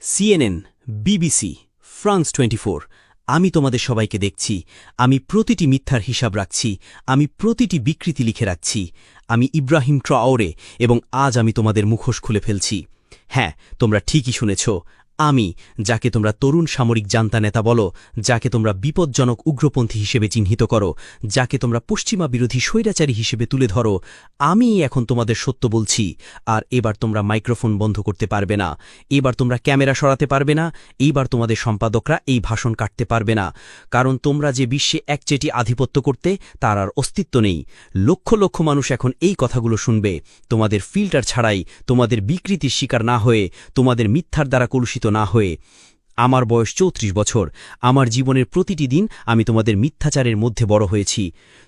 CNN, BBC, France 24 আমি তোমাদের সবাইকে দেখছি। আমি প্রতিটি মিথ্যার হিসাব রাখছি। আমি প্রতিটি বিকৃতি লিখে রাখছি। আমি ইব্রাহিম ট্রাওরে এবং আজ আমি তোমাদের মুখোশ খুলে ফেলছি। হ্যাঁ, তোমরা ঠিকই শুনেছ। আমি, যাকে তোমরা তরুণ সামরিক জান্তা নেতা বলো, যাকে তোমরা বিপজ্জনক উগ্রপন্থী হিসেবে চিহ্নিত করো, যাকে তোমরা পশ্চিমা বিরোধী স্বৈরাচারী হিসেবে তুলে ধরো, আমি এখন তোমাদের সত্য বলছি। আর এবার তোমরা মাইক্রোফোন বন্ধ করতে পারবে না। এবার তোমরা ক্যামেরা সরাতে পারবে না। এইবার তোমাদের সম্পাদকরা এই ভাষণ কাটতে পারবে না। কারণ তোমরা যে বিশ্বে একচেটি আধিপত্য করতে, তার আর অস্তিত্ব নেই। লক্ষ লক্ষ মানুষ এখন এই কথাগুলো শুনবে। তোমাদের ফিল্টার ছাড়াই, তোমাদের বিকৃতির শিকার না হয়ে, তোমাদের মিথ্যার দ্বারা কলুষিত না হয়ে। আমার বয়স 34 বছর। আমার জীবনের প্রতিটি দিন আমি তোমাদের মিথ্যাচারের মধ্যে বড় হয়েছি।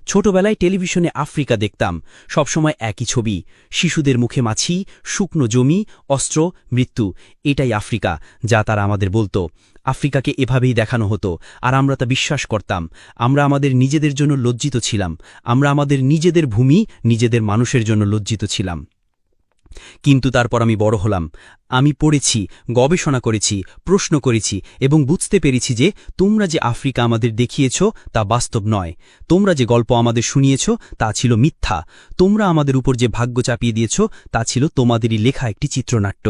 ছোটবেলায় টেলিভিশনে আফ্রিকা দেখতাম, সবসময় একই ছবি, শিশুদের মুখে মাছি, শুকনো জমি, অস্ত্র, মৃত্যু। এটাই আফ্রিকা, যা তারা আমাদের বলতো। আফ্রিকাকে এভাবেই দেখানো হতো, আর আমরা তা বিশ্বাস করতাম। আমরা আমাদের নিজেদের জন্য লজ্জিত ছিলাম। আমরা আমাদের নিজেদের ভূমি, নিজেদের মানুষের জন্য লজ্জিত ছিলাম। কিন্তু তারপর আমি বড় হলাম। আমি পড়েছি, গবেষণা করেছি, প্রশ্ন করেছি এবং বুঝতে পেরেছি যে তোমরা যে আফ্রিকা আমাদের দেখিয়েছ তা বাস্তব নয়। তোমরা যে গল্প আমাদের শুনিয়েছ তা ছিল মিথ্যা। তোমরা আমাদের উপর যে ভাগ্য চাপিয়ে দিয়েছ তা ছিল তোমাদেরই লেখা একটি চিত্রনাট্য।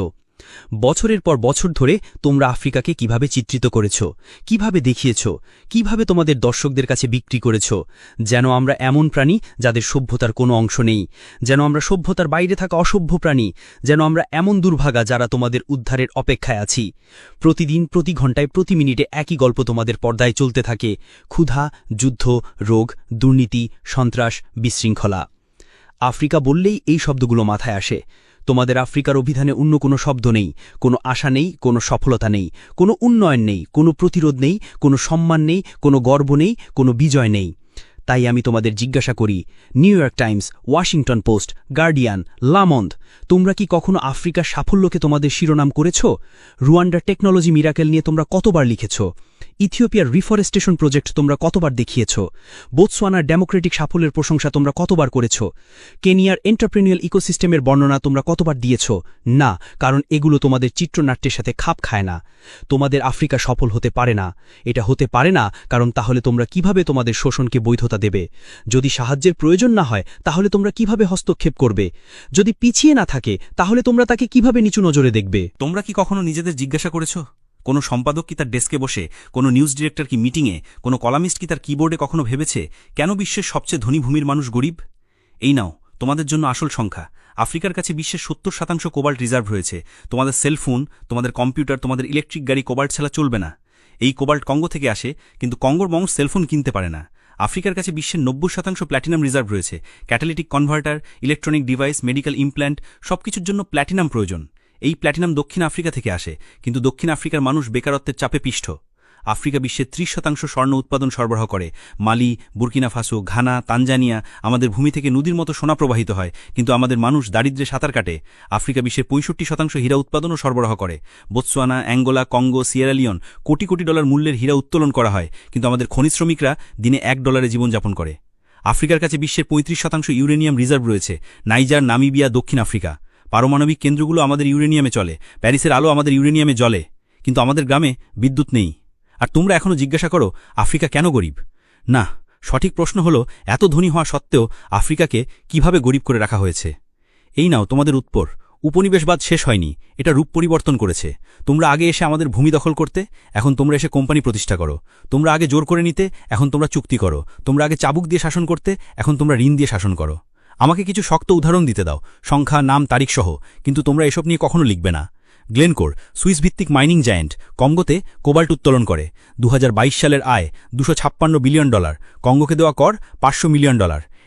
বছরের পর বছর ধরে তোমরা আফ্রিকাকে কিভাবে চিত্রিত করেছ, কিভাবে দেখিয়েছ, কিভাবে তোমাদের দর্শকদের কাছে বিক্রি করেছ, যেন আমরা এমন প্রাণী যাদের সভ্যতার কোনো অংশ নেই, যেন আমরা সভ্যতার বাইরে থাকা অসভ্য প্রাণী, যেন আমরা এমন দুর্ভাগা যারা তোমাদের উদ্ধারের অপেক্ষায় আছি। প্রতিদিন, প্রতি ঘণ্টায়, প্রতি মিনিটে একই গল্প তোমাদের পর্দায় চলতে থাকে। ক্ষুধা, যুদ্ধ, রোগ, দুর্নীতি, সন্ত্রাস, বিশৃঙ্খলা। আফ্রিকা বললেই এই শব্দগুলো মাথায় আসে। তোমাদের আফ্রিকার অভিধানে অন্য কোনো শব্দ নেই, কোনো আশা নেই, কোনো সফলতা নেই, কোনো উন্নয়ন নেই, কোনো প্রতিরোধ নেই, কোনো সম্মান নেই, কোনো গর্ব নেই, কোনো বিজয় নেই। তাই আমি তোমাদের জিজ্ঞাসা করি, New York Times, Washington Post, Guardian, Le Monde, তোমরা কি কখনো আফ্রিকার সাফল্যকে তোমাদের শিরোনাম করেছ? রুয়ান্ডার টেকনোলজি মিরাকেল নিয়ে তোমরা কতবার লিখেছ? ইথিওপিয়ার রিফরেস্টেশন প্রজেক্ট তোমরা কতবার দেখিয়েছ? বোতসোয়ানার ডেমোক্রেটিক সাফল্যের প্রশংসা তোমরা কতবার করেছ? কেনিয়ার এন্টারপ্রেনিয়াল ইকোসিস্টেমের বর্ণনা তোমরা কতবার দিয়েছ? না, কারণ এগুলো তোমাদের চিত্রনাট্যের সাথে খাপ খায় না। তোমাদের আফ্রিকা সফল হতে পারে না। এটা হতে পারে না, কারণ তাহলে তোমরা কিভাবে তোমাদের শোষণকে বৈধতা দেবে? যদি সাহায্যের প্রয়োজন না হয়, তাহলে তোমরা কিভাবে হস্তক্ষেপ করবে? যদি পিছিয়ে না থাকে, তাহলে তোমরা তাকে কিভাবে নিচু নজরে দেখবে? তোমরা কি কখনো নিজেদের জিজ্ঞাসা করেছ, কোনো সম্পাদক কি তার ডেস্কে বসে, কোনো নিউজ ডিরেক্টর কি মিটিংয়ে, কোনো কলামিস্ট কি তার কিবোর্ডে কখনো ভেবেছে কেন বিশ্বের সবচেয়ে ধনী ভূমির মানুষ গরিব? এই নাও তোমাদের জন্য আসল সংখ্যা। আফ্রিকার কাছে বিশ্বের 70% কোবাল্ট রিজার্ভ রয়েছে। তোমাদের সেলফোন, তোমাদের কম্পিউটার, তোমাদের ইলেকট্রিক গাড়ি কোবাল্ট ছাড়া চলবে না। এই কোবাল্ট কঙ্গো থেকে আসে, কিন্তু কঙ্গোর মানুষ সেলফোন কিনতে পারে না। আফ্রিকার কাছে বিশ্বের 90% প্ল্যাটিনাম রিজার্ভ রয়েছে। Catalytic converter, electronic device, medical implant, সবকিছুর জন্য প্ল্যাটিনাম প্রয়োজন। এই প্ল্যাটিনাম দক্ষিণ আফ্রিকা থেকে আসে, কিন্তু দক্ষিণ আফ্রিকার মানুষ বেকারত্বের চাপে পিষ্ট। আফ্রিকা বিশ্বের 30% স্বর্ণ উৎপাদন সরবরাহ করে। মালি, বুর্কিনা ফাসো, ঘানা, তানজানিয়া, আমাদের ভূমি থেকে নদীর মতো সোনা প্রবাহিত হয়, কিন্তু আমাদের মানুষ দারিদ্র্যে সাঁতার কাটে। আফ্রিকা বিশ্বের 65% হীরা উৎপাদনও সরবরাহ করে। Botswana, Angola, Congo, Sierra Leone crore crore dollar মূল্যের হীরা উত্তোলন করা হয়, কিন্তু আমাদের খনিজ শ্রমিকরা দিনে $1 জীবনযাপন করে। আফ্রিকার কাছে বিশ্বের 35% ইউরেনিয়াম রিজার্ভ রয়েছে। নাইজার, নামিবিয়া, দক্ষিণ আফ্রিকা। পারমাণবিক কেন্দ্রগুলো আমাদের ইউরেনিয়ামে চলে। প্যারিসের আলো আমাদের ইউরেনিয়ামে জ্বলে, কিন্তু আমাদের গ্রামে বিদ্যুৎ নেই। আর তোমরা এখনও জিজ্ঞাসা করো আফ্রিকা কেন গরিব? না, সঠিক প্রশ্ন হলো এত ধনী হওয়া সত্ত্বেও আফ্রিকাকে কিভাবে গরিব করে রাখা হয়েছে। এই নাও তোমাদের উত্তর। উপনিবেশবাদ শেষ হয়নি, এটা রূপ পরিবর্তন করেছে। তোমরা আগে এসে আমাদের ভূমি দখল করতে, এখন তোমরা এসে কোম্পানি প্রতিষ্ঠা করো। তোমরা আগে জোর করে নিতে, এখন তোমরা চুক্তি করো। তোমরা আগে চাবুক দিয়ে শাসন করতে, এখন তোমরা ঋণ দিয়ে শাসন করো। আমাকে কিছু শক্ত উদাহরণ দিতে দাও, সংখ্যা, নাম, তারিখ সহ, কিন্তু তোমরা এসব নিয়ে কখনো লিখবে না। গ্লেনকোর, সুইস ভিত্তিক মাইনিং জায়ান্ট, কঙ্গোতে কোবাল্ট উত্তোলন করে। 2022 সালের আয় $256 বিলিয়ন। কঙ্গোকে দেওয়া কর $500 মিলিয়ন।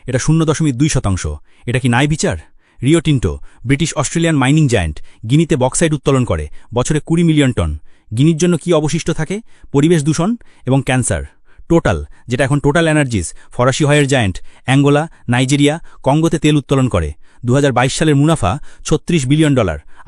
এটা 0.2%। এটা কি ন্যায় বিচার? Rio Tinto, British Australian mining giant, গিনিতে বক্সাইট উত্তোলন করে, বছরে 20 মিলিয়ন টন। গিনির জন্য কি অবশিষ্ট থাকে? পরিবেশ দূষণ এবং ক্যান্সার। টোটাল, যেটা এখন টোটাল এনার্জিস, ফরাসি হয়ের জায়ান্ট, অ্যাঙ্গোলা, নাইজেরিয়া, কঙ্গোতে তেল উত্তোলন করে। 2022 সালের মুনাফা $36 বিলিয়ন।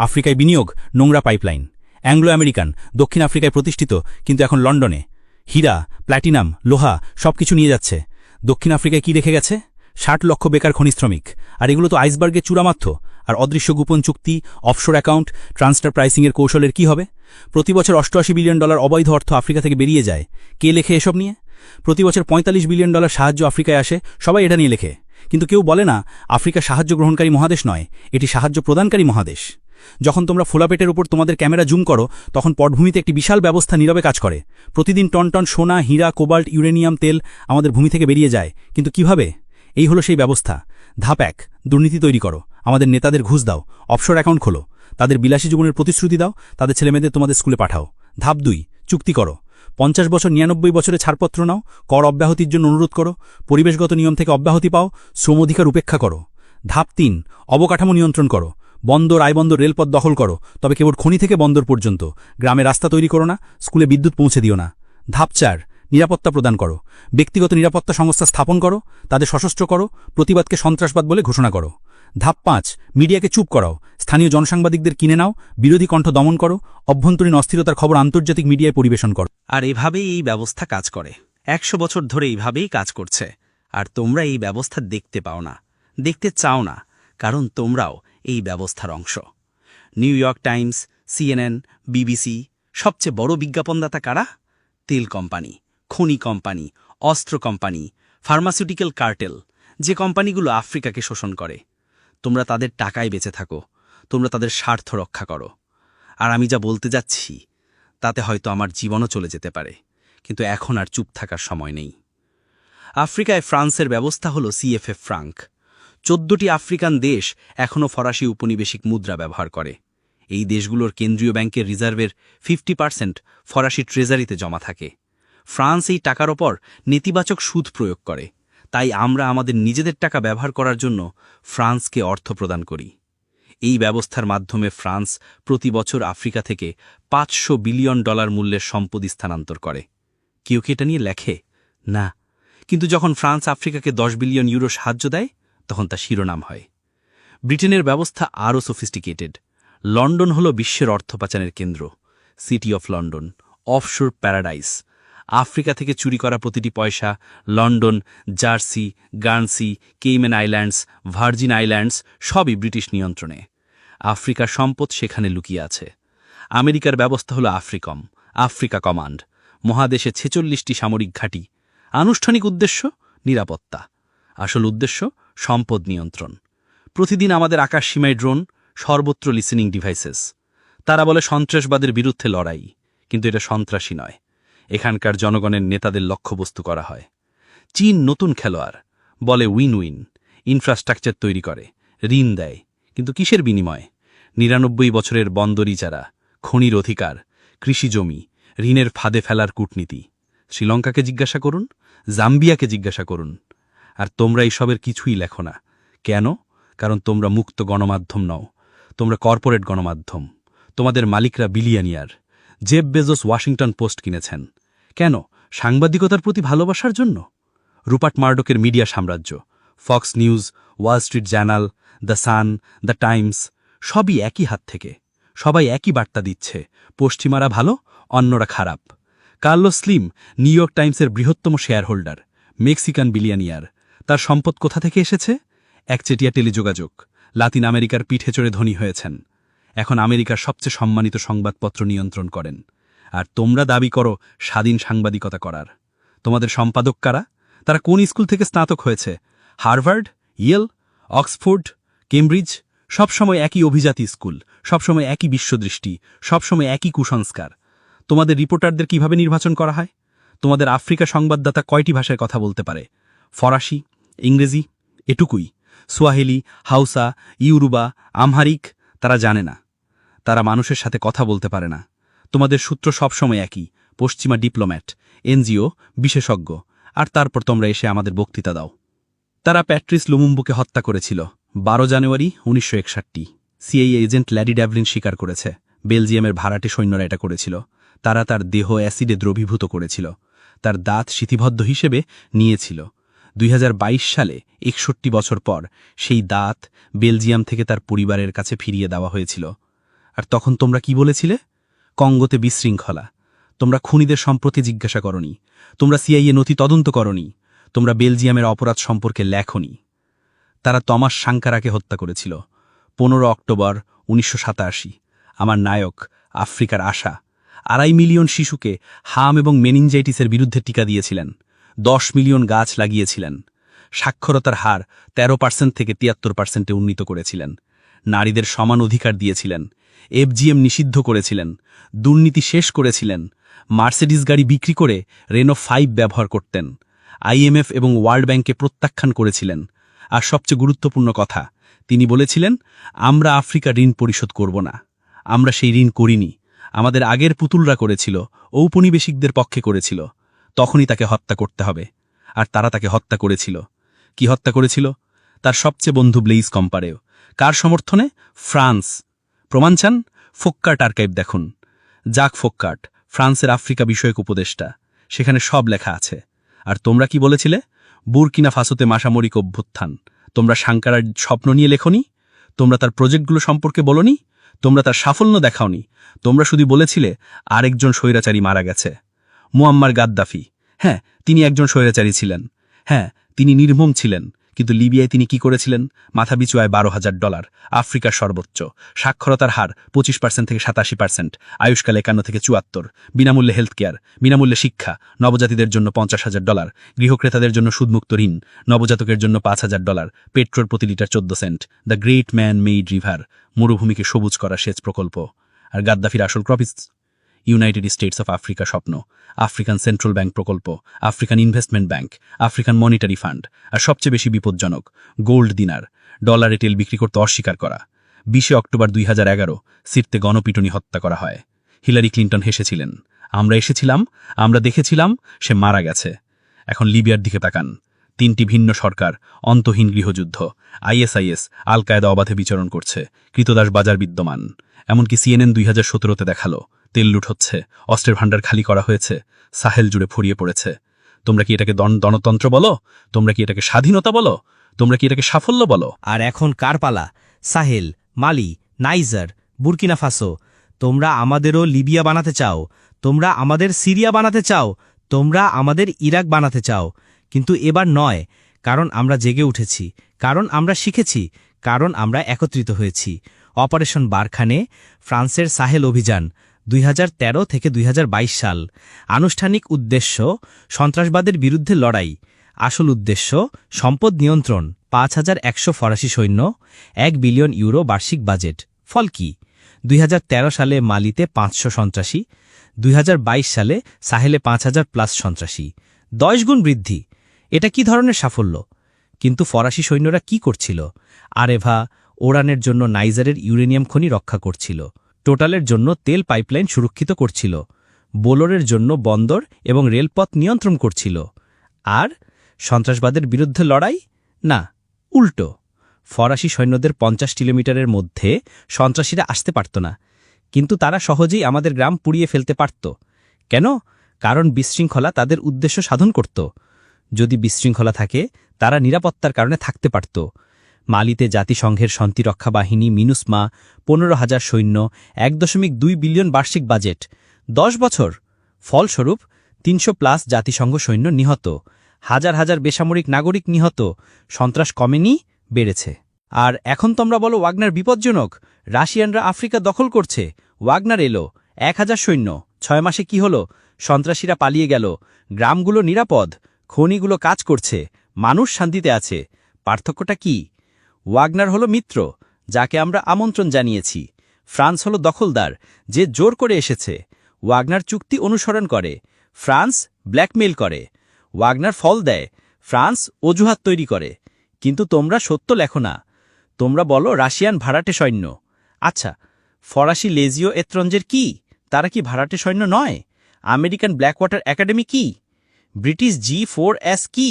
আফ্রিকায় বিনিয়োগ, নোংরা পাইপলাইন। অ্যাংলো আমেরিকান, দক্ষিণ আফ্রিকায় প্রতিষ্ঠিত, কিন্তু এখন লন্ডনে। হীরা, প্ল্যাটিনাম, লোহা সবকিছু নিয়ে যাচ্ছে। দক্ষিণ আফ্রিকায় কি রেখে গেছে? 60 লক্ষ বেকার খনি শ্রমিক। আর এগুলো তো আইসবার্গের চূড়া মাত্র। আর অদৃশ্য গোপন চুক্তি, অফশোর অ্যাকাউন্ট, ট্রান্সফার প্রাইসিংয়ের কৌশলের কি হবে? প্রতি বছর $88 বিলিয়ন অবৈধ অর্থ আফ্রিকা থেকে বেরিয়ে যায়। কে লেখে এসব নিয়ে? প্রতি বছর $45 বিলিয়ন সাহায্য আফ্রিকায় আসে, সবাই এটা নিয়ে লেখে। কিন্তু কেউ বলে না আফ্রিকা সাহায্য গ্রহণকারী মহাদেশ নয়, এটি সাহায্য প্রদানকারী মহাদেশ। যখন তোমরা ফোলাপেটের উপর তোমাদের ক্যামেরা জুম করো, তখন পটভূমিতে একটি বিশাল ব্যবস্থা নীরবে কাজ করে। প্রতিদিন টন টন সোনা, হীরা, কোবাল্ট, ইউরেনিয়াম তেল আমাদের ভূমি থেকে বেরিয়ে যায়। কিন্তু কিভাবে? এই হলো সেই ব্যবস্থা। ধাপ 1, দুর্নীতি তৈরি করো, আমাদের নেতাদের ঘুষ দাও, অফশোর অ্যাকাউন্ট খোলো, তাদের বিলাসী জীবনের প্রতিশ্রুতি দাও, তাদের ছেলেমেয়েদের তোমাদের স্কুলে পাঠাও। ধাপ 2, চুক্তি করো, 50 বছর 99 বছরে ছাড়পত্র নাও, কর অব্যাহতির জন্য অনুরোধ করো, পরিবেশগত নিয়ম থেকে অব্যাহতি পাও, শ্রম অধিকার উপেক্ষা করো। ধাপ 3, অবকাঠামো নিয়ন্ত্রণ করো, বন্দর, আইবন্দর, রেলপথ দখল করো, তবে কেবল খনি থেকে বন্দর পর্যন্ত। গ্রামে রাস্তা তৈরি করো না, স্কুলে বিদ্যুৎ পৌঁছে দিও না। ধাপ 4, নিরাপত্তা প্রদান করো, ব্যক্তিগত নিরাপত্তা সংস্থা স্থাপন করো, তাদের সশস্ত্র করো, প্রতিবাদকে সন্ত্রাসবাদ বলে ঘোষণা করো। ধাপ 5, মিডিয়াকে চুপ করাও, স্থানীয় জনসাংবাদিকদের কিনে নাও, বিরোধী কণ্ঠ দমন করো, অভ্যন্তরীণ অস্থিরতার খবর আন্তর্জাতিক মিডিয়ায় পরিবেশন করো। আর এভাবেই এই ব্যবস্থা কাজ করে। 100 বছর ধরে এইভাবেই কাজ করছে। আর তোমরা এই ব্যবস্থা দেখতে পাও না, দেখতে চাও না, কারণ তোমরাও এই ব্যবস্থার অংশ। New York Times, CNN, BBC, সবচেয়ে বড় বিজ্ঞাপনদাতা কারা? তেল কোম্পানি, খনি কোম্পানি, অস্ত্র কোম্পানি, ফার্মাসিউটিক্যাল কার্টেল, যে কোম্পানিগুলো আফ্রিকাকে শোষণ করে। তোমরা তাদের টাকায় বেঁচে থাকো, তোমরা তাদের স্বার্থ রক্ষা করো। আর আমি যা বলতে যাচ্ছি তাতে হয়তো আমার জীবনও চলে যেতে পারে, কিন্তু এখন আর চুপ থাকার সময় নেই। আফ্রিকায় ফ্রান্সের ব্যবস্থা হল CFA ফ্রাঙ্ক। 14টি আফ্রিকান দেশ এখনও ফরাসি উপনিবেশিক মুদ্রা ব্যবহার করে। এই দেশগুলোর কেন্দ্রীয় ব্যাংকের রিজার্ভের 50% ফরাসি ট্রেজারিতে জমা থাকে। ফ্রান্স এই টাকার ওপর নেতিবাচক সুদ প্রয়োগ করে, তাই আমরা আমাদের নিজেদের টাকা ব্যবহার করার জন্য ফ্রান্সকে অর্থ প্রদান করি। এই ব্যবস্থার মাধ্যমে ফ্রান্স প্রতি বছর আফ্রিকা থেকে $500 বিলিয়ন মূল্যের সম্পদ স্থানান্তর করে। কেউ কি এটা নিয়ে লেখে? না। কিন্তু যখন ফ্রান্স আফ্রিকাকে 10 বিলিয়ন ইউরো সাহায্য দেয়, তখন তা শিরোনাম হয়। ব্রিটেনের ব্যবস্থা আরও সফিস্টিকেটেড। লন্ডন হল বিশ্বের অর্থ পাচারের কেন্দ্র, city of London, offshore paradise. Africa থেকে চুরি করা প্রতিটি পয়সা London, Jersey, Guernsey, Cayman Islands, Virgin Islands সবই ব্রিটিশ নিয়ন্ত্রণে। আফ্রিকার সম্পদ সেখানে লুকিয়ে আছে। আমেরিকার ব্যবস্থা হল আফ্রিকম, আফ্রিকা কমান্ড। মহাদেশে 46টি সামরিক ঘাঁটি। আনুষ্ঠানিক উদ্দেশ্য নিরাপত্তা, আসল উদ্দেশ্য সম্পদ নিয়ন্ত্রণ। প্রতিদিন আমাদের আকাশসীমায় ড্রোন, সর্বত্র লিসেনিং ডিভাইসেস। তারা বলে সন্ত্রাসবাদের বিরুদ্ধে লড়াই, কিন্তু এটা সন্ত্রাসী নয়। এখানকার জনগণের নেতাদের লক্ষ্যবস্তু করা হয়। চীন নতুন খেলোয়াড়, বলে উইন উইন। ইনফ্রাস্ট্রাকচার তৈরি করে, ঋণ দেয়, কিন্তু কিসের বিনিময়ে? 99 বছরের বন্দর ইজারা, খনির অধিকার, কৃষি জমি, ঋণের ফাঁদে ফেলার কূটনীতি। শ্রীলঙ্কাকে জিজ্ঞাসা করুন, জাম্বিয়াকে জিজ্ঞাসা করুন। আর তোমরা এইসবের কিছুই লেখো না। কেন? কারণ তোমরা মুক্ত গণমাধ্যম নও, তোমরা কর্পোরেট গণমাধ্যম। তোমাদের মালিকরা billionaire. Jeff Bezos Washington post কিনেছেন কেন? সাংবাদিকতার প্রতি ভালোবাসার জন্য। রুপার্ট মার্ডকের মিডিয়া সাম্রাজ্য, Fox news, Wall Street journal, the sun, the Times, সবই একই হাত থেকে। সবাই একই বার্তা দিচ্ছে, পশ্চিমারা ভালো, অন্যরা খারাপ। কার্লোস স্লিম নিউ ইয়র্ক টাইমসের বৃহত্তম শেয়ার হোল্ডার, মেক্সিকান বিলিয়নিয়ার। তার সম্পদ কোথা থেকে এসেছে? একচেটিয়া টেলিযোগাযোগ। লাতিন আমেরিকার পিঠে চড়ে ধনী হয়েছেন। এখন আমেরিকার সবচেয়ে সম্মানিত সংবাদপত্র নিয়ন্ত্রণ করেন। আর তোমরা দাবি করো স্বাধীন সাংবাদিকতা করার। তোমাদের সম্পাদক কারা? তারা কোন স্কুল থেকে স্নাতক হয়েছে? Harvard, Yale, Oxford, Cambridge? সবসময় একই অভিজাতি স্কুল, সবসময় একই বিশ্বদৃষ্টি, সবসময় একই কুসংস্কার। তোমাদের রিপোর্টারদের কিভাবে নির্বাচন করা হয়? তোমাদের আফ্রিকা সংবাদদাতা কয়টি ভাষায় কথা বলতে পারে? ফরাসি, ইংরেজি, এটুকুই। সোয়াহিলি, হাউসা, ইউরুবা, আমহারিক তারা জানে না। তারা মানুষের সাথে কথা বলতে পারে না। তোমাদের সূত্র সবসময় একই, পশ্চিমা ডিপ্লোম্যাট, এনজিও, বিশেষজ্ঞ। আর তারপর তোমরা এসে আমাদের বক্তৃতা দাও। তারা প্যাট্রিস লুমুম্বুকে হত্যা করেছিল 12 জানুয়ারি 1961। সিআইএ এজেন্ট ল্যারি ড্যাভলিন স্বীকার করেছে বেলজিয়ামের ভাড়াটে সৈন্যরা এটা করেছিল। তারা তার দেহ অ্যাসিডে দ্রবীভূত করেছিল, তার দাঁত শিথিবদ্ধ হিসেবে নিয়েছিল। 2022 সালে 61 বছর পর সেই দাঁত বেলজিয়াম থেকে তার পরিবারের কাছে ফিরিয়ে দেওয়া হয়েছিল। আর তখন তোমরা কি বলেছিলে? কঙ্গোতে বিশৃঙ্খলা। তোমরা খুনিদের সম্পর্কে জিজ্ঞাসা করনি, তোমরা সিআইএ নথি তদন্ত করনি, তোমরা বেলজিয়ামের অপরাধ সম্পর্কে লেখনি। তারা তমাস সাঙ্কারাকে হত্যা করেছিল 15 অক্টোবর 1987। আমার নায়ক, আফ্রিকার আশা 2.5 মিলিয়ন শিশুকে হাম এবং মেনিনজাইটিসের বিরুদ্ধে টিকা দিয়েছিলেন, 10 মিলিয়ন গাছ লাগিয়েছিলেন, সাক্ষরতার হার 13% থেকে 73%-এ উন্নীত করেছিলেন, নারীদের সমান অধিকার দিয়েছিলেন, এফজিএম নিষিদ্ধ করেছিলেন, দুর্নীতি শেষ করেছিলেন, মার্সিডিজ গাড়ি বিক্রি করে রেনো 5 ব্যবহার করতেন, আইএমএফ এবং ওয়ার্ল্ড ব্যাংকে প্রত্যাখ্যান করেছিলেন। আর সবচেয়ে গুরুত্বপূর্ণ কথা, তিনি বলেছিলেন, আমরা আফ্রিকা ঋণ পরিশোধ করব না। আমরা সেই ঋণ করিনি। আমাদের আগের পুতুলরা করেছিল, ঔপনিবেশিকদের পক্ষে করেছিল। তখনই তাকে হত্যা করতে হবে। আর তারা তাকে হত্যা করেছিল। কি হত্যা করেছিল? তার সবচেয়ে বন্ধু ব্লেইজ কম্পারেও। কার সমর্থনে? ফ্রান্স। প্রমাণ চান? ফোক্কার্ট আর্কাইভ দেখুন। জাক ফোক্কার্ট, ফ্রান্সের আফ্রিকা বিষয়ক উপদেষ্টা। সেখানে সব লেখা আছে। আর তোমরা কি বলেছিলে? বুরকিনা ফাসোতে মাসামরিক অভ্যুত্থান। তোমরা সাঙ্কারার স্বপ্ন নিয়ে লেখনি? তোমরা তার প্রজেক্টগুলো সম্পর্কে বলনি? তোমরা তার সাফল্য দেখাওনি? তোমরা শুধু বলেছিলে আরেকজন স্বৈরাচারী মারা গেছে, মুয়াম্মার গাদ্দাফি। হ্যাঁ, তিনি একজন স্বৈরাচারী ছিলেন। হ্যাঁ, তিনি নির্মম ছিলেন। কিন্তু লিবিয়ায় তিনি কি করেছিলেন? মাথাপিছু আয় $12,000, আফ্রিকার সর্বোচ্চ, সাক্ষরতার হার 25% থেকে 87%, আয়ুষ্কাল 51 থেকে 74, বিনামূল্যে হেলথ কেয়ার, বিনামূল্যে শিক্ষা, নবজাতিদের জন্য $50,000, গৃহক্রেতাদের জন্য সুদমুক্ত ঋণ, নবজাতকের জন্য $5,000, পেট্রোল প্রতি litre 14 cent, the Great Man Made River, মরুভূমিকে সবুজ করা সেচ প্রকল্প। আর গাদ্দাফির আসল ক্রপিস? ইউনাইটেড স্টেটস অফ আফ্রিকা স্বপ্ন, আফ্রিকান সেন্ট্রাল ব্যাংক প্রকল্প, African Investment Bank, African Monetary Fund. আর সবচেয়ে বেশি বিপজ্জনক, গোল্ড দিনার, ডলারে তেল বিক্রি করতে অস্বীকার করা। 20 অক্টোবর 2011 সিরতে গণপিটুনি হত্যা করা হয়। হিলারি ক্লিন্টন হেসেছিলেন। আমরা এসেছিলাম, আমরা দেখেছিলাম, সে মারা গেছে। এখন লিবিয়ার দিকে তাকান। 3টি ভিন্ন সরকার, অন্তহীন গৃহযুদ্ধ, আইএসআইএস, আল কায়দা অবাধে বিচরণ করছে, কৃতদাস বাজার বিদ্যমান। এমনকি CNN 2017-তে দেখালো তেল লুট হচ্ছে, অস্ত্রের ভাণ্ডার খালি করা হয়েছে, সাহেল জুড়ে ফড়িয়ে পড়েছে। তোমরা কি এটাকে গণতন্ত্র বলো? তোমরা কি এটাকে স্বাধীনতা বলো? তোমরা কি এটাকে সাফল্য বলো? আর এখন কার পালা? সাহেল, মালি, নাইজার, বুরকিনা ফাসো। তোমরা আমাদেরও লিবিয়া বানাতে চাও, তোমরা আমাদের সিরিয়া বানাতে চাও, তোমরা আমাদের ইরাক বানাতে চাও। কিন্তু এবার নয়, কারণ আমরা জেগে উঠেছি, কারণ আমরা শিখেছি, কারণ আমরা একত্রিত হয়েছি। অপারেশন বারখানে, ফ্রান্সের সাহেল অভিযান, 2013 থেকে 2022 সাল। আনুষ্ঠানিক উদ্দেশ্য সন্ত্রাসবাদের বিরুদ্ধে লড়াই। আসল উদ্দেশ্য সম্পদ নিয়ন্ত্রণ। 5100 ফরাসি সৈন্য, 1 বিলিয়ন ইউরো বার্ষিক বাজেট। ফল কি? 2013 সালে মালিতে 500 সন্ত্রাসী, 2022 সালে সাহেলে 5000+ সন্ত্রাসী, 10 গুণ বৃদ্ধি। এটা কি ধরনের সাফল্য? কিন্তু ফরাসি সৈন্যরা কি করছিল? আরেভা, ওরানের জন্য নাইজারের ইউরেনিয়াম খনি রক্ষা করছিল, টোটালের জন্য তেল পাইপলাইন সুরক্ষিত করছিল, বোলোরের জন্য বন্দর এবং রেলপথ নিয়ন্ত্রণ করছিল। আর সন্ত্রাসবাদের বিরুদ্ধে লড়াই? না, উল্টো। ফরাসি সৈন্যদের 50 কিলোমিটারের মধ্যে সন্ত্রাসীরা আসতে পারত না, কিন্তু তারা সহজেই আমাদের গ্রাম পুড়িয়ে ফেলতে পারত। কেন? কারণ বিশৃঙ্খলা তাদের উদ্দেশ্য সাধন করত। যদি বিশৃঙ্খলা থাকে, তারা নিরাপত্তার কারণে থাকতে পারত। মালিতে জাতিসংঘের শান্তিরক্ষা বাহিনী মিনুসমা, 15,000 সৈন্য, 1.2 বিলিয়ন বার্ষিক বাজেট, 10 বছর। ফলস্বরূপ 300+ জাতিসংঘ সৈন্য নিহত, হাজার হাজার বেসামরিক নাগরিক নিহত। সন্ত্রাস কমেনি, বেড়েছে। আর এখন তোমরা বলো ওয়াগনার বিপজ্জনক, রাশিয়ানরা আফ্রিকা দখল করছে। ওয়াগনার এলো, 1000 সৈন্য, 6 মাসে কি হলো? সন্ত্রাসীরা পালিয়ে গেল, গ্রামগুলো নিরাপদ, খনিগুলো কাজ করছে, মানুষ শান্তিতে আছে। পার্থক্যটা কি? ওয়াগনার হলো মিত্র, যাকে আমরা আমন্ত্রণ জানিয়েছি। ফ্রান্স হলো দখলদার, যে জোর করে এসেছে। ওয়াগনার চুক্তি অনুসরণ করে, ফ্রান্স ব্ল্যাকমেইল করে। ওয়াগনার ফল দেয়, ফ্রান্স অজুহাত তৈরি করে। কিন্তু তোমরা সত্য লেখো না। তোমরা বলো রাশিয়ান ভাড়াটে সৈন্য। আচ্ছা, ফরাসি লেজিও এত্রঞ্জের কি? তারা কি ভাড়াটে সৈন্য নয়? আমেরিকান ব্ল্যাকওয়াটার একাডেমি কি? ব্রিটিশ G4S কি?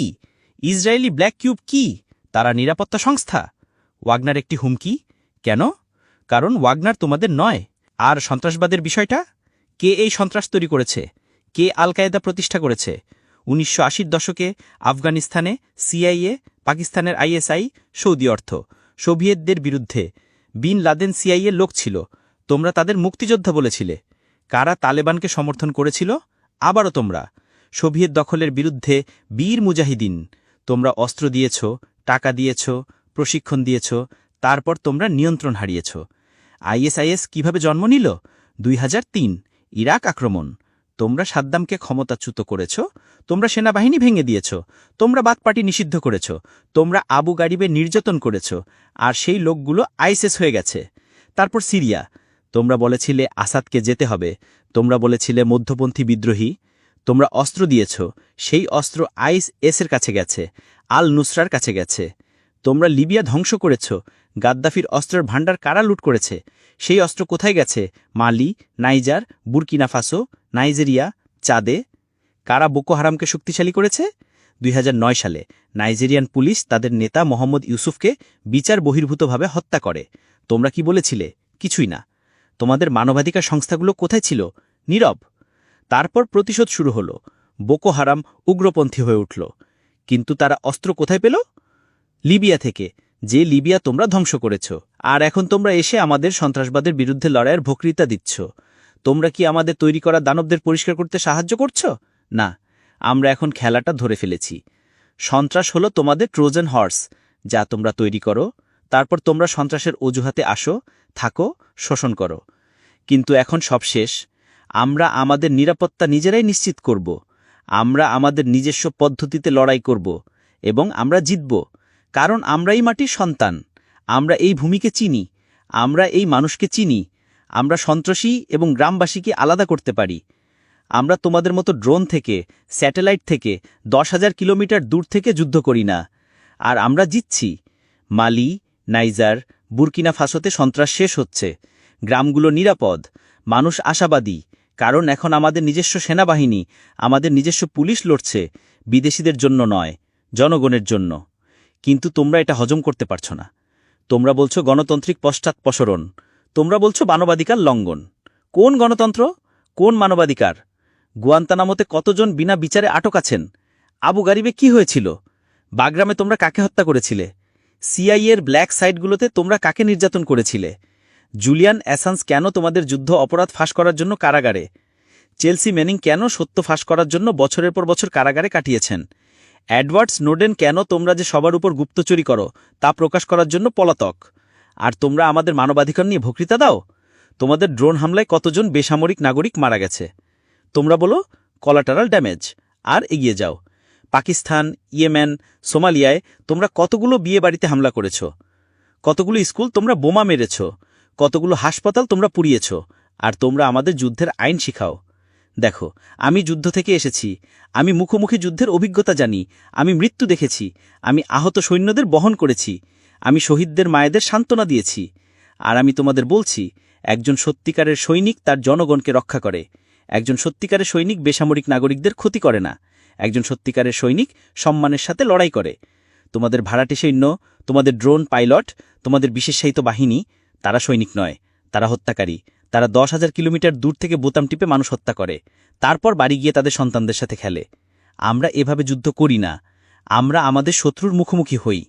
ইসরায়েলি ব্ল্যাক কিউব কি? তারা নিরাপত্তা সংস্থা। ওয়াগনার একটি হুমকি। কেন? কারণ ওয়াগনার তোমাদের নয়। আর সন্ত্রাসবাদের বিষয়টা? কে এই সন্ত্রাস তৈরি করেছে? কে আল কায়দা প্রতিষ্ঠা করেছে? 1980-র দশকে আফগানিস্তানে CIA, পাকিস্তানের ISI, সৌদি অর্থ, সোভিয়েতদের বিরুদ্ধে। বিন লাদেন CIA লোক ছিল। তোমরা তাদের মুক্তিযোদ্ধা বলেছিলে। কারা তালেবানকে সমর্থন করেছিল? আবারও তোমরা। সোভিয়েত দখলের বিরুদ্ধে বীর মুজাহিদিন। তোমরা অস্ত্র দিয়েছ, টাকা দিয়েছ, প্রশিক্ষণ দিয়েছ, তারপর তোমরা নিয়ন্ত্রণ হারিয়েছ। আইএসআইএস কিভাবে জন্ম নিল? 2003 ইরাক আক্রমণ। তোমরা সাদ্দামকে ক্ষমতাচ্যুত করেছ, তোমরা সেনাবাহিনী ভেঙে দিয়েছ, তোমরা বাথ পার্টি নিষিদ্ধ করেছ, তোমরা আবু গারিবে নির্যাতন করেছ, আর সেই লোকগুলো আইএসএস হয়ে গেছে। তারপর সিরিয়া, তোমরা বলেছিলে আসাদকে যেতে হবে, তোমরা বলেছিলে মধ্যপন্থী বিদ্রোহী, তোমরা অস্ত্র দিয়েছ, সেই অস্ত্র আইএসএসের কাছে গেছে, আল নুসরার কাছে গেছে। তোমরা লিবিয়া ধ্বংস করেছ, গাদ্দাফির অস্ত্রের ভাণ্ডার কারা লুট করেছে, সেই অস্ত্র কোথায় গেছে? মালি, নাইজার, বুরকিনা ফাসো, নাইজেরিয়া, চাদে। কারা বোকো হারামকে শক্তিশালী করেছে? 2009 সালে নাইজেরিয়ান পুলিশ তাদের নেতা মোহাম্মদ ইউসুফকে বিচার বহির্ভূতভাবে হত্যা করে। তোমরা কি বলেছিলে? কিছুই না। তোমাদের মানবাধিকার সংস্থাগুলো কোথায় ছিল? নীরব। তারপর প্রতিশোধ শুরু হলো। বোকো হারাম উগ্রপন্থী হয়ে উঠল। কিন্তু তারা অস্ত্র কোথায় পেল? লিবিয়া থেকে, যে লিবিয়া তোমরা ধ্বংস করেছ। আর এখন তোমরা এসে আমাদের সন্ত্রাসবাদের বিরুদ্ধে লড়াইয়ের বক্তৃতা দিচ্ছ। তোমরা কি আমাদের তৈরি করা দানবদের পরিষ্কার করতে সাহায্য করছ? না, আমরা এখন খেলাটা ধরে ফেলেছি। সন্ত্রাস হলো তোমাদের ট্রোজান হর্স, যা তোমরা তৈরি করো, তারপর তোমরা সন্ত্রাসের অজুহাতে আসো, থাকো, শোষণ করো। কিন্তু এখন সব শেষ। আমরা আমাদের নিরাপত্তা নিজেরাই নিশ্চিত করব। আমরা আমাদের নিজস্ব পদ্ধতিতে লড়াই করব এবং আমরা জিতব, কারণ আমরাই মাটির সন্তান। আমরা এই ভূমিকে চিনি, আমরা এই মানুষকে চিনি। আমরা সন্ত্রাসী এবং গ্রামবাসীকে আলাদা করতে পারি। আমরা তোমাদের মতো ড্রোন থেকে, স্যাটেলাইট থেকে 10,000 কিলোমিটার দূর থেকে যুদ্ধ করি না। আর আমরা জিতছি। মালি, নাইজার, বুরকিনা ফাসোতে সন্ত্রাস শেষ হচ্ছে, গ্রামগুলো নিরাপদ, মানুষ আশাবাদী, কারণ এখন আমাদের নিজস্ব সেনাবাহিনী, আমাদের নিজস্ব পুলিশ লড়ছে, বিদেশিদের জন্য নয়, জনগণের জন্য। কিন্তু তোমরা এটা হজম করতে পারছ না। তোমরা বলছো গণতান্ত্রিক পশ্চাৎপসরণ, তোমরা বলছো মানবাধিকার লঙ্ঘন। কোন গণতন্ত্র? কোন মানবাধিকার? গুয়ান্তানামোতে কতজন বিনা বিচারে আটক আছেন? আবু গারিবে কি হয়েছিল? বাগরামে তোমরা কাকে হত্যা করেছিলে? সিআইএর ব্ল্যাক সাইটগুলোতে তোমরা কাকে নির্যাতন করেছিলে? জুলিয়ান অ্যাসান্স কেন তোমাদের যুদ্ধ অপরাধ ফাঁস করার জন্য কারাগারে? চেলসি ম্যানিং কেন সত্য ফাঁস করার জন্য বছরের পর বছর কারাগারে কাটিয়েছেন? এডওয়ার্ড স্নোডেন কেন তোমরা যে সবার উপর গুপ্তচুরি করো তা প্রকাশ করার জন্য পলাতক? আর তোমরা আমাদের মানবাধিকার নিয়ে বক্তৃতা দাও? তোমাদের ড্রোন হামলায় কতজন বেসামরিক নাগরিক মারা গেছে? তোমরা বলো কলাটারাল ড্যামেজ, আর এগিয়ে যাও। পাকিস্তান, ইয়েমেন, সোমালিয়ায় তোমরা কতগুলো বিয়ে বাড়িতে হামলা করেছ? কতগুলো স্কুল তোমরা বোমা মেরেছ? কতগুলো হাসপাতাল তোমরা পুড়িয়েছ? আর তোমরা আমাদের যুদ্ধের আইন শিখাও। দেখো, আমি যুদ্ধ থেকে এসেছি, আমি মুখোমুখি যুদ্ধের অভিজ্ঞতা জানি, আমি মৃত্যু দেখেছি, আমি আহত সৈন্যদের বহন করেছি, আমি শহীদদের মায়েদের সান্ত্বনা দিয়েছি। আর আমি তোমাদের বলছি, একজন সত্যিকারের সৈনিক তার জনগণকে রক্ষা করে। একজন সত্যিকারের সৈনিক বেসামরিক নাগরিকদের ক্ষতি করে না। একজন সত্যিকারের সৈনিক সম্মানের সাথে লড়াই করে। তোমাদের ভাড়াটে সৈন্য, তোমাদের ড্রোন পাইলট, তোমাদের বিশেষায়িত বাহিনী, তারা সৈনিক নয়, তারা হত্যাকারী। তারা 10,000 কিলোমিটার দূর থেকে বোতাম টিপে মানুষ হত্যা করে, তারপর বাড়ি গিয়ে তাদের সন্তানদের সাথে খেলে। আমরা এভাবে যুদ্ধ করি না। আমরা আমাদের শত্রুর মুখোমুখি হই।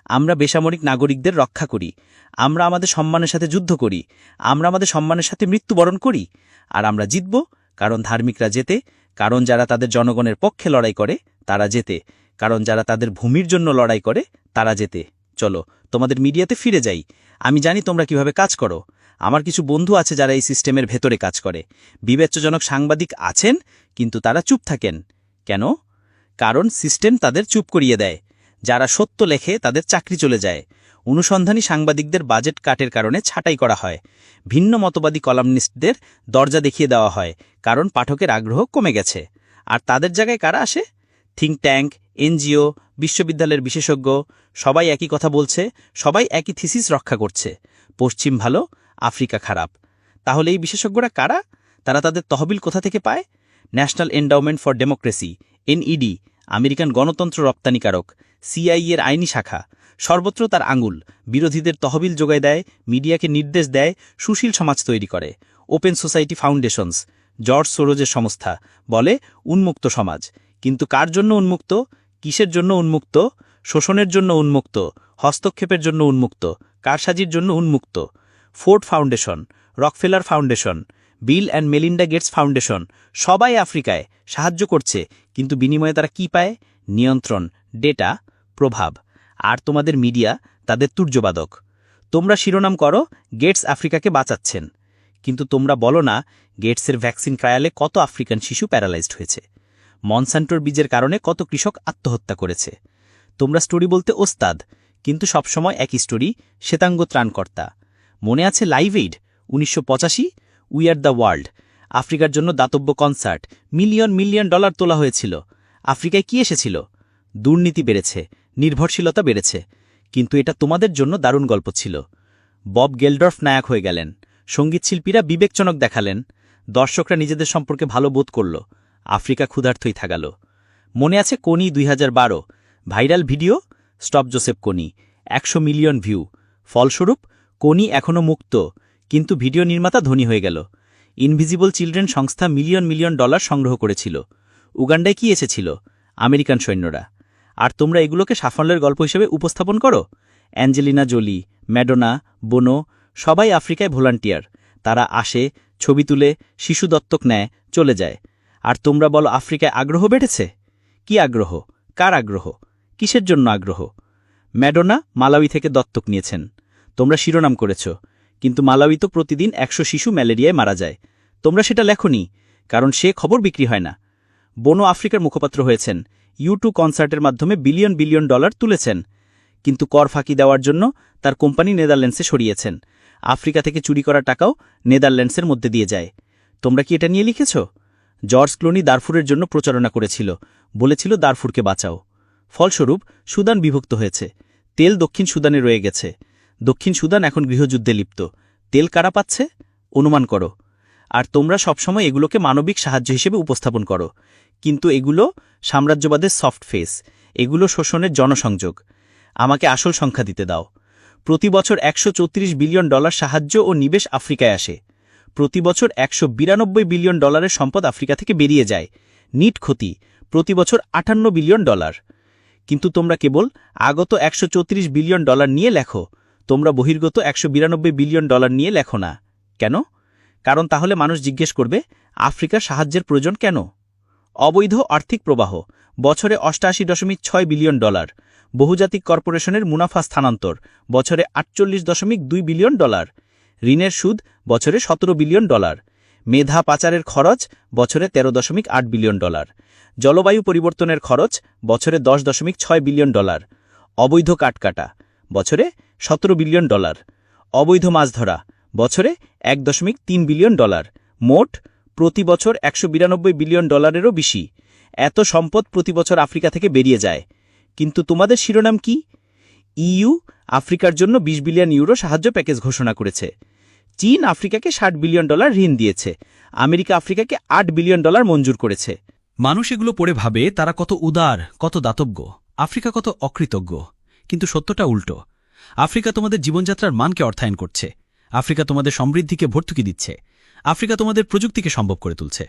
আমরা বেসামরিক নাগরিকদের রক্ষা করি। আমরা আমাদের সম্মানের সাথে যুদ্ধ করি। আমরা আমাদের সম্মানের সাথে মৃত্যুবরণ করি। আর আমরা জিতব, কারণ ধার্মিকরা জেতে, কারণ যারা তাদের জনগণের পক্ষে লড়াই করে তারা জেতে, কারণ যারা তাদের ভূমির জন্য লড়াই করে তারা জেতে। চলো তোমাদের মিডিয়াতে ফিরে যাই। আমি জানি তোমরা কিভাবে কাজ করো। আমার কিছু বন্ধু আছে যারা এই সিস্টেমের ভেতরে কাজ করে। বিবেচ্যজনক সাংবাদিক আছেন, কিন্তু তারা চুপ থাকেন। কেন? কারণ সিস্টেম তাদের চুপ করিয়ে দেয়। যারা সত্য লেখে তাদের চাকরি চলে যায়। অনুসন্ধানী সাংবাদিকদের বাজেট কাটের কারণে ছাঁটাই করা হয়। ভিন্ন মতবাদী কলামনিস্টদের দরজা দেখিয়ে দেওয়া হয়, কারণ পাঠকের আগ্রহ কমে গেছে। আর তাদের জায়গায় কারা আসে? থিঙ্ক ট্যাঙ্ক, এনজিও, বিশ্ববিদ্যালয়ের বিশেষজ্ঞ, সবাই একই কথা বলছে, সবাই একই থিসিস রক্ষা করছে। পশ্চিম ভালো, আফ্রিকা খারাপ। তাহলে এই বিশেষজ্ঞরা কারা? তারা তাদের তহবিল কোথা থেকে পায়? National endowment for democracy, NED, American গণতন্ত্র রপ্তানিকারক, সিআইএর আইনি শাখা। সর্বত্র তার আঙুল। বিরোধীদের তহবিল যোগায় দেয়, মিডিয়াকে নির্দেশ দেয়, সুশীল সমাজ তৈরি করে। ওপেন সোসাইটি ফাউন্ডেশনস, জর্জ সোরোজের সংস্থা, বলে উন্মুক্ত সমাজ। কিন্তু কার জন্য উন্মুক্ত? কিসের জন্য উন্মুক্ত? শোষণের জন্য উন্মুক্ত, হস্তক্ষেপের জন্য উন্মুক্ত, কারসাজির জন্য উন্মুক্ত। Ford foundation, Rockefeller foundation, Bill and Melinda Gates foundation, সবাই আফ্রিকায় সাহায্য করছে, কিন্তু বিনিময়ে তারা কি পায়? নিয়ন্ত্রণ, ডেটা, প্রভাব। আর তোমাদের মিডিয়া তাদের তুর্যবাদক। তোমরা শিরোনাম করো গেটস আফ্রিকাকে বাঁচাচ্ছেন, কিন্তু তোমরা বলো না গেটসের ভ্যাকসিন ট্রায়ালে কত আফ্রিকান শিশু প্যারালাইজড হয়েছে, মনসান্টোর বীজের কারণে কত কৃষক আত্মহত্যা করেছে। তোমরা স্টোরি বলতে ওস্তাদ, কিন্তু সবসময় একই স্টোরি, শ্বেতাঙ্গ ত্রাণকর্তা। মনে আছে live aid 1985, we are the world, আফ্রিকার জন্য দাতব্য কনসার্ট, মিলিয়ন মিলিয়ন ডলার তোলা হয়েছিল। আফ্রিকায় কি এসেছিল? দুর্নীতি বেড়েছে, নির্ভরশীলতা বেড়েছে, কিন্তু এটা তোমাদের জন্য দারুণ গল্প ছিল। বব গেলডর্ফ নায়ক হয়ে গেলেন, সঙ্গীতশিল্পীরা বিবেকজনক দেখালেন, দর্শকরা নিজেদের সম্পর্কে ভালো বোধ করল, আফ্রিকা ক্ষুধার্তই থাকাল। মনে আছে কোনি 2012, ভাইরাল ভিডিও স্টপ জোসেফ কোনি, 100 মিলিয়ন ভিউ। ফলস্বরূপ কোনি এখনও মুক্ত, কিন্তু ভিডিও নির্মাতা ধনী হয়ে গেল। ইনভিজিবল চিলড্রেন সংস্থা মিলিয়ন মিলিয়ন ডলার সংগ্রহ করেছিল। উগান্ডায় কি এসেছিল? আমেরিকান সৈন্যরা। আর তোমরা এগুলোকে সাফল্যের গল্প হিসেবে উপস্থাপন করো। অ্যাঞ্জেলিনা জোলি, ম্যাডোনা, বোনো সবাই আফ্রিকায় ভলান্টিয়ার। তারা আসে, ছবি তুলে, শিশু দত্তক নেয়, চলে যায়। আর তোমরা বলো আফ্রিকায় আগ্রহ বেড়েছে। কি আগ্রহ? কার আগ্রহ? কিসের জন্য আগ্রহ? ম্যাডোনা মালাউই থেকে দত্তক নিয়েছেন, তোমরা শিরোনাম করেছ, কিন্তু মালাউই তো প্রতিদিন 100 শিশু ম্যালেরিয়ায় মারা যায়। তোমরা সেটা লেখনি, কারণ সে খবর বিক্রি হয় না। বোনো আফ্রিকার মুখপাত্র হয়েছেন, ইউ2 কনসার্টের মাধ্যমে বিলিয়ন বিলিয়ন ডলার তুলেছেন, কিন্তু কর ফাঁকি দেওয়ার জন্য তার কোম্পানি নেদারল্যান্ডসে সরিয়েছেন। আফ্রিকা থেকে চুরি করা টাকাও নেদারল্যান্ডসের মধ্যে দিয়ে যায়। তোমরা কি এটা নিয়ে লিখেছ? জর্জ ক্লোনি দারফুরের জন্য প্রচারণা করেছিল, বলেছিল দারফুরকে বাঁচাও। ফলস্বরূপ সুদান বিভক্ত হয়েছে, তেল দক্ষিণ সুদানে রয়ে গেছে। দক্ষিণ সুদান এখন গৃহযুদ্ধে লিপ্ত। তেল কারা পাচ্ছে? অনুমান করো। আর তোমরা সবসময় এগুলোকে মানবিক সাহায্য হিসেবে উপস্থাপন করো, কিন্তু এগুলো সাম্রাজ্যবাদের সফট ফেস, এগুলো শোষণের জনসংযোগ। আমাকে আসল সংখ্যা দিতে দাও। প্রতি বছর 134 বিলিয়ন ডলার সাহায্য ও নিবেশ আফ্রিকায় আসে। প্রতি বছর 192 বিলিয়ন ডলারের সম্পদ আফ্রিকা থেকে বেরিয়ে যায়। নিট ক্ষতি প্রতি বছর 58 বিলিয়ন ডলার। কিন্তু তোমরা কেবল আগত 134 বিলিয়ন ডলার নিয়ে লেখো, তোমরা বহির্গত 192 বিলিয়ন ডলার নিয়ে লেখো না। কেন? কারণ তাহলে মানুষ জিজ্ঞেস করবে আফ্রিকার সাহায্যের প্রয়োজন কেন? অবৈধ আর্থিক প্রবাহ বছরে 88.6 বিলিয়ন ডলার। বহুজাতিক কর্পোরেশনের মুনাফা স্থানান্তর বছরে 48.2 বিলিয়ন ডলার। ঋণের সুদ বছরে 17 বিলিয়ন ডলার। মেধা পাচারের খরচ বছরে 13.8 বিলিয়ন ডলার। জলবায়ু পরিবর্তনের খরচ বছরে 10.6 বিলিয়ন ডলার। অবৈধ কাঠকাটা বছরে 17 বিলিয়ন ডলার। অবৈধ মাছ ধরা বছরে 1.3 বিলিয়ন ডলার। মোট প্রতি বছর 192 বিলিয়ন ডলারেরও বেশি। এত সম্পদ প্রতি বছর আফ্রিকা থেকে বেরিয়ে যায়, কিন্তু তোমাদের শিরোনাম কি? ইইউ আফ্রিকার জন্য 20 বিলিয়ন ইউরো সাহায্য প্যাকেজ ঘোষণা করেছে। চীন আফ্রিকাকে 60 বিলিয়ন ডলার ঋণ দিয়েছে। আমেরিকা আফ্রিকাকে 8 বিলিয়ন ডলার মঞ্জুর করেছে। মানুষ এগুলো পড়ে ভাবে তারা কত উদার, কত দাতব্য, আফ্রিকা কত অকৃতজ্ঞ। কিন্তু সত্যটা উল্টো। আফ্রিকা তোমাদের জীবনযাত্রার মানকে অর্থায়ন করছে। আফ্রিকা তোমাদের সমৃদ্ধিকে ভর্তুকি দিচ্ছে। আফ্রিকা তোমাদের প্রযুক্তিকে সম্ভব করে তুলছে।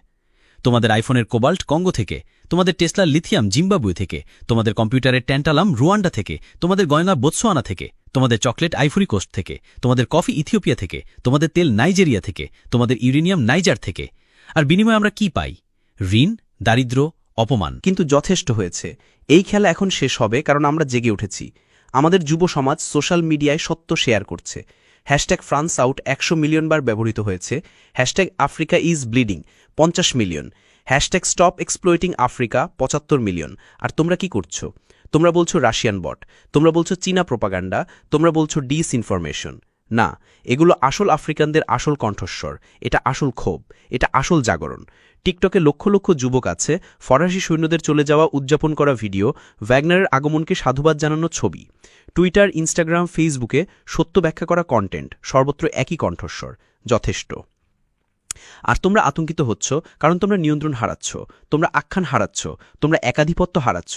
তোমাদের আইফোনের কোবাল্ট কঙ্গো থেকে, তোমাদের টেসলার লিথিয়াম জিম্বাবুয়ে থেকে, তোমাদের কম্পিউটারের ট্যান্টালাম রুয়ান্ডা থেকে, তোমাদের গয়না বোতসোয়ানা থেকে, তোমাদের চকলেট আইভরি কোস্ট থেকে, তোমাদের কফি ইথিওপিয়া থেকে, তোমাদের তেল নাইজেরিয়া থেকে, তোমাদের ইউরেনিয়াম নাইজার থেকে। আর বিনিময়ে আমরা কি পাই? ঋণ, দারিদ্র্য, অপমান। কিন্তু যথেষ্ট হয়েছে। এই খেলা এখন শেষ হবে, কারণ আমরা জেগে উঠেছি। আমাদের যুব সমাজ সোশ্যাল মিডিয়ায় সত্য শেয়ার করছে। #ফ্রান্স আউট 100 মিলিয়ন বার ব্যবহৃত হয়েছে। #Africa is bleeding 50 million. #Stop exploiting Africa 75 million. আর তোমরা কি করছো? তোমরা বলছো রাশিয়ান বট, তোমরা বলছো চীনা প্রোপাগান্ডা, তোমরা বলছো ডিসইনফরমেশন। না, এগুলো আসল আফ্রিকানদের আসল কণ্ঠস্বর। এটা আসল ক্ষোভ, এটা আসল জাগরণ। টিকটকে লক্ষ লক্ষ যুবক আছে, ফরাসি সৈন্যদের চলে যাওয়া উদযাপন করা ভিডিও, ওয়াগনারের আগমনকে সাধুবাদ জানানো ছবি। টুইটার, ইনস্টাগ্রাম, ফেসবুকে সত্য ব্যাখ্যা করা কন্টেন্ট, সর্বত্র একই কণ্ঠস্বর। যথেষ্ট। আর তোমরা আতঙ্কিত হচ্ছ, কারণ তোমরা নিয়ন্ত্রণ হারাচ্ছ, তোমরা আখ্যান হারাচ্ছ, তোমরা একাধিপত্য হারাচ্ছ।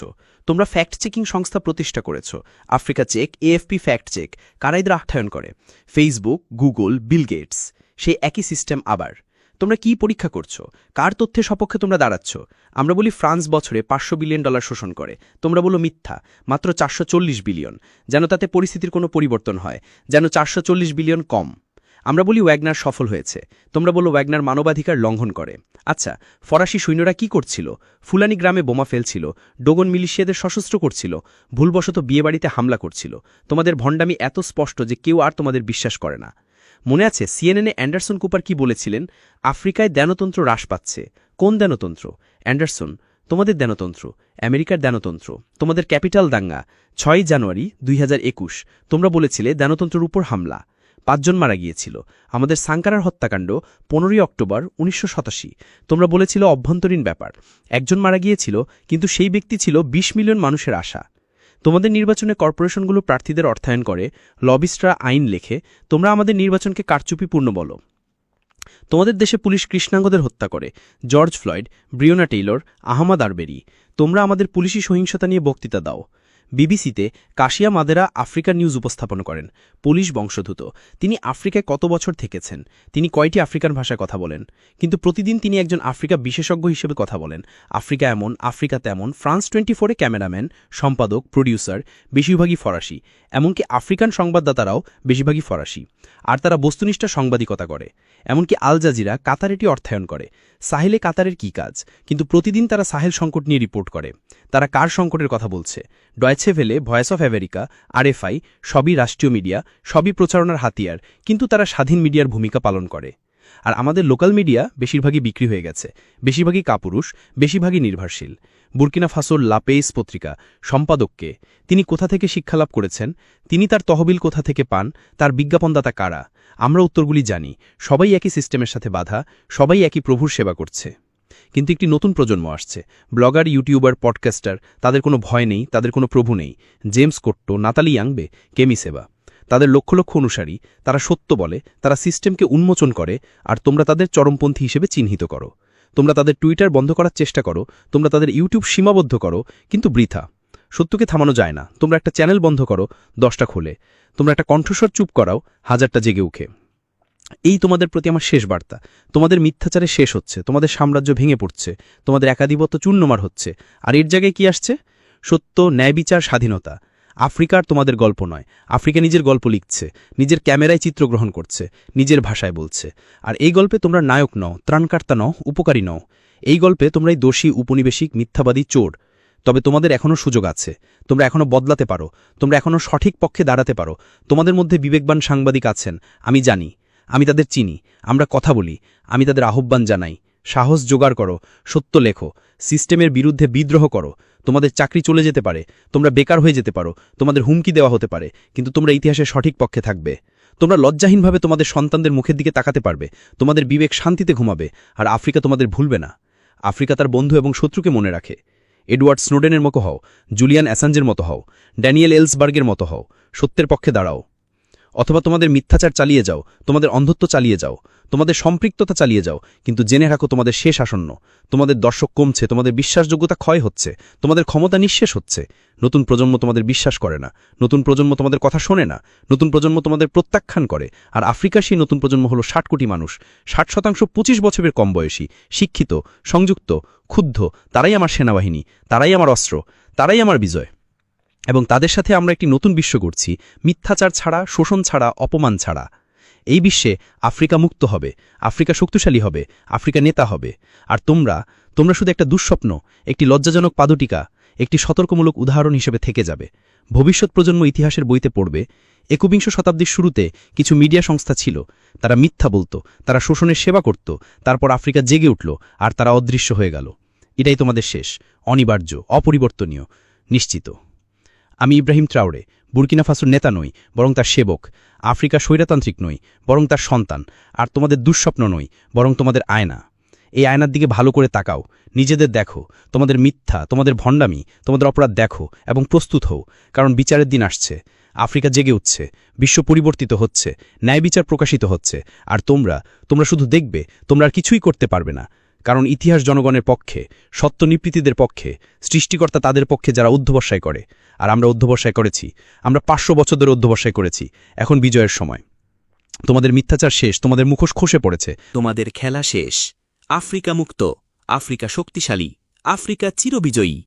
তোমরা ফ্যাক্ট চেকিং সংস্থা প্রতিষ্ঠা করেছ, Africa check, AFP fact check. কারা এদের আখ্যায়ন করে? Facebook, Google, Bill Gates. সেই একই সিস্টেম আবার। তোমরা কি পরীক্ষা করছো? কার তথ্যের সপক্ষে তোমরা দাঁড়াচ্ছ? আমরা বলি ফ্রান্স বছরে 500 বিলিয়ন ডলার শোষণ করে, তোমরা বলো মিথ্যা, মাত্র 440 বিলিয়ন। যেন তাতে পরিস্থিতির কোনো পরিবর্তন হয়, যেন 440 বিলিয়ন কম। আমরা বলি ওয়াগনার সফল হয়েছে, তোমরা বলো ওয়াগনার মানবাধিকার লঙ্ঘন করে। আচ্ছা, ফরাসি সৈন্যরা কি করছিল? ফুলানি গ্রামে বোমা ফেলছিল, ডোগন মিলিশিয়াদের সশস্ত্র করছিল, ভুলবশত বিয়েবাড়িতে হামলা করছিল। তোমাদের ভণ্ডামি এত স্পষ্ট যে কেউ আর তোমাদের বিশ্বাস করে না। মনে আছে সিএনএনে অ্যান্ডারসন কুপার কি বলেছিলেন? আফ্রিকায় দেনতন্ত্র হ্রাস পাচ্ছে। কোন দেনতন্ত্র? অ্যান্ডারসন, তোমাদের দেনতন্ত্র, আমেরিকার দেনতন্ত্র, তোমাদের ক্যাপিটাল দাঙ্গা 6 জানুয়ারি 2021। তোমরা বলেছিলে দেনতন্ত্রের উপর হামলা। 5 জন মারা গিয়েছিল। আমাদের সাঙ্কারার হত্যাকাণ্ড 15 অক্টোবর 1987। তোমরা বলেছিল অভ্যন্তরীণ ব্যাপার। 1 জন মারা গিয়েছিল, কিন্তু সেই ব্যক্তি ছিল 20 মিলিয়ন মানুষের আশা। তোমাদের নির্বাচনে কর্পোরেশনগুলো প্রার্থীদের অর্থায়ন করে, লবিস্টরা আইন লেখে। তোমরা আমাদের নির্বাচনকে কারচুপিপূর্ণ বলো। তোমাদের দেশে পুলিশ কৃষ্ণাঙ্গদের হত্যা করে, জর্জ ফ্লয়েড, ব্রিওনা টেইলর, আহমদ আরবেরি। তোমরা আমাদের পুলিশি সহিংসতা নিয়ে বক্তৃতা দাও। বিবিসিতে কাশিয়া মাদেরা আফ্রিকার নিউজ উপস্থাপন করেন। পুলিশ বংশোদ্ভূত। তিনি আফ্রিকায় কত বছর থেকেছেন? তিনি কয়টি আফ্রিকান ভাষায় কথা বলেন? কিন্তু প্রতিদিন তিনি একজন আফ্রিকা বিশেষজ্ঞ হিসেবে কথা বলেন। আফ্রিকা এমন, আফ্রিকা তেমন। ফ্রান্স 24-এ ক্যামেরাম্যান, সম্পাদক, প্রডিউসার, বেশিরভাগই ফরাসি। এমনকি আফ্রিকান সংবাদদাতারাও বেশিরভাগই ফরাসি। আর তারা বস্তুনিষ্ঠ সাংবাদিকতা করে। এমনকি আল জাজিরা কাতার এটি অর্থায়ন করে। সাহেলে কাতারের কি কাজ? কিন্তু প্রতিদিন তারা সাহেল সংকট নিয়ে রিপোর্ট করে। তারা কার সংকটের কথা বলছে? Deutsche Welle, Voice of America, RFI, সবই রাষ্ট্রীয় মিডিয়া, সবই প্রচারণার হাতিয়ার, কিন্তু তারা স্বাধীন মিডিয়ার ভূমিকা পালন করে। আর আমাদের লোকাল মিডিয়া বেশিরভাগই বিক্রি হয়ে গেছে, বেশিরভাগই কাপুরুষ, বেশিরভাগই নির্ভরশীল। বুর্কিনা ফাসোর লাপেইস পত্রিকা সম্পাদককে, তিনি কোথা থেকে শিক্ষালাভ করেছেন? তিনি তার তহবিল কোথা থেকে পান? তার বিজ্ঞাপনদাতা কারা? আমরা উত্তরগুলি জানি। সবাই একই সিস্টেমের সাথে বাধা, সবাই একই প্রভুর সেবা করছে। কিন্তু একটি নতুন প্রজন্ম আসছে, ব্লগার, ইউটিউবার, পডকাস্টার। তাদের কোনো ভয় নেই, তাদের কোনো প্রভু নেই। জেমস কোট্টো, নাতালি ইয়াংবে, কেমি সেবা। তাদের লক্ষ লক্ষ অনুসারী, তারা সত্য বলে, তারা সিস্টেমকে উন্মোচন করে, আর তোমরা তাদের চরমপন্থী হিসেবে চিহ্নিত করো। তোমরা তাদের টুইটার বন্ধ করার চেষ্টা করো, তোমরা তাদের ইউটিউব সীমাবদ্ধ করো, কিন্তু বৃথা। সত্যকে থামানো যায় না। তোমরা একটা চ্যানেল বন্ধ করো, 10টা খোলে। তোমরা একটা কণ্ঠস্বর চুপ করাও, 1000টা জেগে উঠে। এই তোমাদের প্রতি আমার শেষ বার্তা। তোমাদের মিথ্যাচারে শেষ হচ্ছে, তোমাদের সাম্রাজ্য ভেঙে পড়ছে, তোমাদের একাধিপত্য চূর্ণমার হচ্ছে। আর এর জায়গায় কি আসছে? সত্য, ন্যায় বিচার, স্বাধীনতা। আফ্রিকার তোমাদের গল্প নয়। আফ্রিকা নিজের গল্প লিখছে, নিজের ক্যামেরায় চিত্রগ্রহণ করছে, নিজের ভাষায় বলছে। আর এই গল্পে তোমরা নায়ক নও, ত্রাণকর্তা নও, উপকারী নও। এই গল্পে তোমরাই দোষী, উপনিবেশিক, মিথ্যাবাদী, চোর। তবে তোমাদের এখনও সুযোগ আছে। তোমরা এখনও বদলাতে পারো, তোমরা এখনও সঠিক পক্ষে দাঁড়াতে পারো। তোমাদের মধ্যে বিবেকবান সাংবাদিক আছেন, আমি জানি। আমি তাদের চিনি। আমরা কথা বলি। আমি তাদের আহ্বান জানাই, সাহস জোগাড় করো, সত্য লেখো, সিস্টেমের বিরুদ্ধে বিদ্রোহ করো। তোমাদের চাকরি চলে যেতে পারে, তোমরা বেকার হয়ে যেতে পারো, তোমাদের হুমকি দেওয়া হতে পারে, কিন্তু তোমরা ইতিহাসের সঠিক পক্ষে থাকবে। তোমরা লজ্জাহীনভাবে তোমাদের সন্তানদের মুখের দিকে তাকাতে পারবে, তোমাদের বিবেক শান্তিতে ঘুমাবে, আর আফ্রিকা তোমাদের ভুলবে না। আফ্রিকা তার বন্ধু এবং শত্রুকে মনে রাখে। এডওয়ার্ড স্নোডেনের মতো হও, জুলিয়ান অ্যাসাঞ্জের মতো হও, ড্যানিয়েল এলসবার্গের মতো হও, সত্যের পক্ষে দাঁড়াও। অথবা তোমাদের মিথ্যাচার চালিয়ে যাও, তোমাদের অন্ধত্ব চালিয়ে যাও, তোমাদের সম্পৃক্ততা চালিয়ে যাও, কিন্তু জেনে রাখো তোমাদের শেষ আসন্ন। তোমাদের দর্শক কমছে, তোমাদের বিশ্বাসযোগ্যতা ক্ষয় হচ্ছে, তোমাদের ক্ষমতা নিঃশেষ হচ্ছে। নতুন প্রজন্ম তোমাদের বিশ্বাস করে না, নতুন প্রজন্ম তোমাদের কথা শোনে না, নতুন প্রজন্ম তোমাদের প্রত্যাখ্যান করে। আর আফ্রিকার সেই নতুন প্রজন্ম হলো 60 কোটি মানুষ। 60% 25 বছরের কম বয়সী, শিক্ষিত, সংযুক্ত, ক্ষুব্ধ। তারাই আমার সেনাবাহিনী, তারাই আমার অস্ত্র, তারাই আমার বিজয়। এবং তাদের সাথে আমরা একটি নতুন বিশ্ব গড়ছি, মিথ্যাচার ছাড়া, শোষণ ছাড়া, অপমান ছাড়া। এই বিশ্বে আফ্রিকা মুক্ত হবে, আফ্রিকা শক্তিশালী হবে, আফ্রিকা নেতা হবে। আর তোমরা শুধু একটা দুঃস্বপ্ন, একটি লজ্জাজনক পাদটিকা, একটি সতর্কমূলক উদাহরণ হিসেবে থেকে যাবে। ভবিষ্যৎ প্রজন্ম ইতিহাসের বইতে পড়বে, 21 শতাব্দীর শুরুতে কিছু মিডিয়া সংস্থা ছিল, তারা মিথ্যা বলতো, তারা শোষণের সেবা করত, তারপর আফ্রিকা জেগে উঠল, আর তারা অদৃশ্য হয়ে গেল। এটাই তোমাদের শেষ, অনিবার্য, অপরিবর্তনীয়, নিশ্চিত। আমি ইব্রাহিম ট্রাওরে, বুর্কিনা ফাসোর নেতা নই, বরং তার সেবক। আফ্রিকা স্বৈরতান্ত্রিক নই, বরং তার সন্তান। আর তোমাদের দুঃস্বপ্ন নই, বরং তোমাদের আয়না। এই আয়নার দিকে ভালো করে তাকাও, নিজেদের দেখো, তোমাদের মিথ্যা, তোমাদের ভণ্ডামি, তোমাদের অপরাধ দেখো, এবং প্রস্তুত হও, কারণ বিচারের দিন আসছে। আফ্রিকা জেগে উঠছে, বিশ্ব পরিবর্তিত হচ্ছে, ন্যায় বিচার প্রকাশিত হচ্ছে। আর তোমরা শুধু দেখবে, তোমরা আর কিছুই করতে পারবে না। কারণ ইতিহাস জনগণের পক্ষে, সত্য নিপীড়িতদের পক্ষে, সৃষ্টিকর্তা তাদের পক্ষে যারা অধ্যবসায় করে। আর আমরা অধ্যবসায় করেছি, আমরা 500 বছর ধরে অধ্যবসায় করেছি। এখন বিজয়ের সময়। তোমাদের মিথ্যাচার শেষ, তোমাদের মুখোশ খসে পড়েছে। তোমাদের খেলা শেষ। আফ্রিকা মুক্ত, আফ্রিকা শক্তিশালী, আফ্রিকা চিরবিজয়ী।